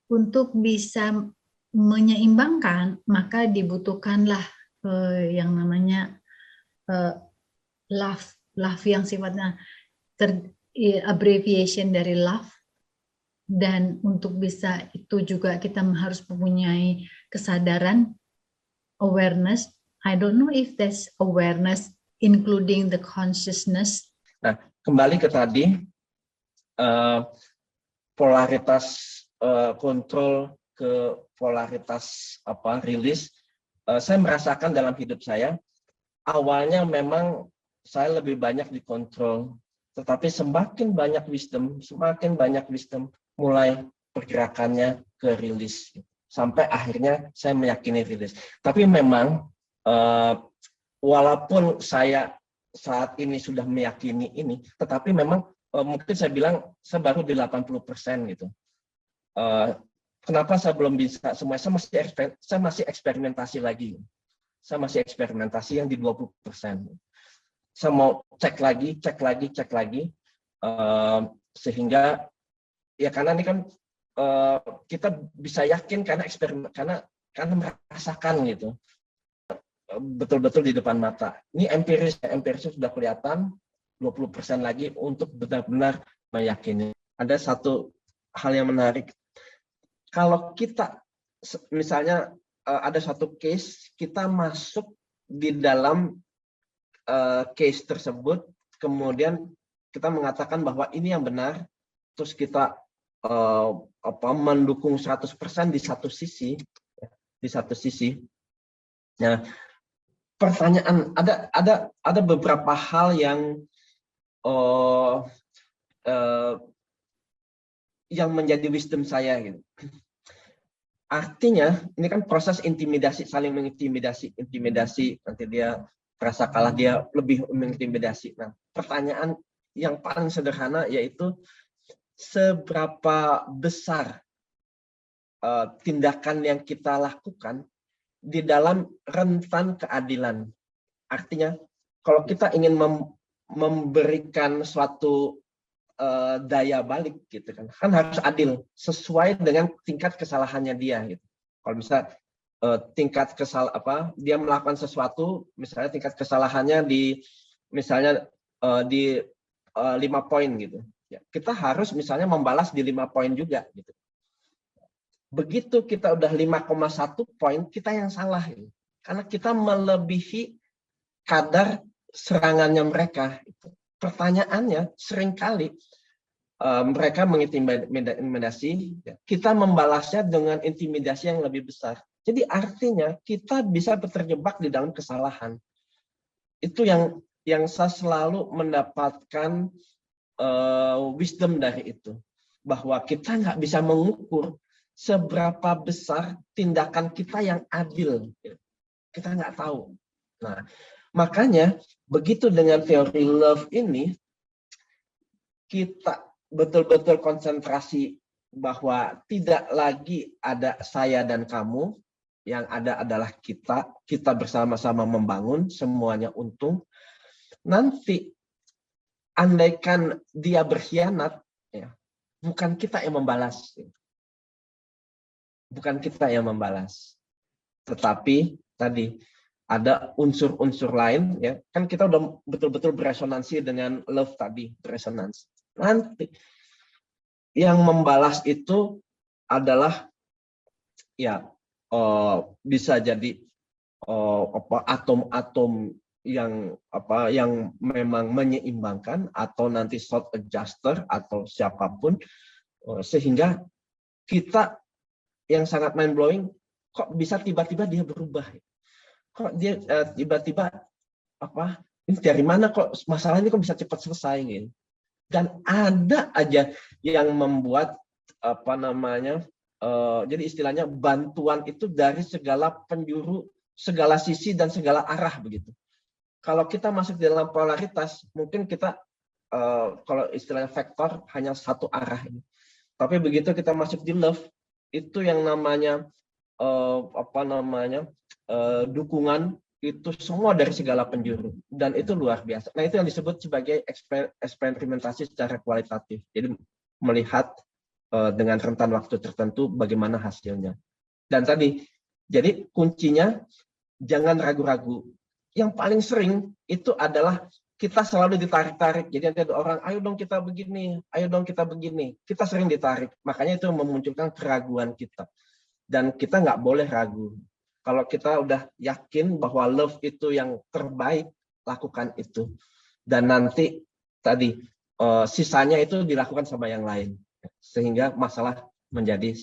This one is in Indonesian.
untuk bisa menyeimbangkan, maka dibutuhkanlah yang namanya love, love yang sifatnya abbreviation dari love. Dan untuk bisa itu juga kita harus mempunyai kesadaran, awareness. I don't know if that's awareness including the consciousness. Nah, kembali ke tadi polaritas kontrol ke polaritas rilis. Saya merasakan dalam hidup saya, awalnya memang saya lebih banyak dikontrol, tetapi semakin banyak wisdom, mulai pergerakannya ke rilis. Sampai akhirnya saya meyakini rilis. Tapi memang, walaupun saya saat ini sudah meyakini ini, tetapi memang mungkin saya bilang saya baru di 80% gitu. Kenapa saya belum bisa semua? Saya masih eksperimentasi lagi. Saya masih eksperimentasi yang di 20%. Saya mau cek lagi, sehingga ya karena ini kan kita bisa yakin karena eksperimen, karena merasakan gitu, betul-betul di depan mata. Ini empirisnya sudah kelihatan. 20% lagi untuk benar-benar meyakini. Ada satu hal yang menarik. Kalau kita misalnya ada satu case, kita masuk di dalam case tersebut, kemudian kita mengatakan bahwa ini yang benar, terus kita mendukung 100% di satu sisi. Nah, pertanyaan, ada beberapa hal yang menjadi wisdom saya gitu. Artinya ini kan proses intimidasi, saling mengintimidasi, nanti dia merasa kalah, dia lebih mengintimidasi. Nah, pertanyaan yang paling sederhana yaitu seberapa besar tindakan yang kita lakukan di dalam rentan keadilan. Artinya kalau kita ingin memberikan suatu daya balik gitu kan harus adil sesuai dengan tingkat kesalahannya dia gitu. Kalau misalnya tingkat dia melakukan sesuatu, misalnya tingkat kesalahannya di 5 poin gitu ya, kita harus misalnya membalas di 5 poin juga gitu. Begitu kita udah 5,1 poin, kita yang salah gitu. Karena kita melebihi kadar serangannya mereka gitu. Pertanyaannya seringkali mereka mengintimidasi, kita membalasnya dengan intimidasi yang lebih besar. Jadi artinya kita bisa terjebak di dalam kesalahan. Itu yang saya selalu mendapatkan wisdom dari itu, bahwa kita nggak bisa mengukur seberapa besar tindakan kita yang adil. Kita nggak tahu. Nah, makanya begitu dengan teori love ini, kita betul-betul konsentrasi bahwa tidak lagi ada saya dan kamu, yang ada adalah kita bersama-sama membangun, semuanya untung. Nanti andaikan dia berkhianat, ya, bukan kita yang membalas. Bukan kita yang membalas. Tetapi tadi ada unsur-unsur lain, ya kan kita udah betul-betul beresonansi dengan love tadi, beresonansi. Nanti yang membalas itu adalah ya bisa jadi atom-atom yang memang menyeimbangkan, atau nanti short adjuster atau siapapun, sehingga kita yang sangat mind blowing, kok bisa tiba-tiba dia berubah, kok dia tiba-tiba ini dari mana kok masalah ini kok bisa cepat selesai gitu. Dan ada aja yang membuat jadi istilahnya bantuan itu dari segala penjuru, segala sisi dan segala arah begitu. Kalau kita masuk di dalam polaritas, mungkin kita kalau istilahnya vektor hanya satu arah ini. Tapi begitu kita masuk di love, itu yang namanya dukungan, itu semua dari segala penjuru, dan itu luar biasa. Nah, itu yang disebut sebagai eksperimentasi secara kualitatif. Jadi melihat dengan rentan waktu tertentu bagaimana hasilnya. Dan tadi, jadi kuncinya jangan ragu-ragu. Yang paling sering itu adalah kita selalu ditarik-tarik. Jadi nanti ada orang, ayo dong kita begini, ayo dong kita begini. Kita sering ditarik. Makanya itu memunculkan keraguan kita. Dan kita nggak boleh ragu. Kalau kita udah yakin bahwa love itu yang terbaik, lakukan itu. Dan nanti tadi sisanya itu dilakukan sama yang lain. Sehingga masalah menjadi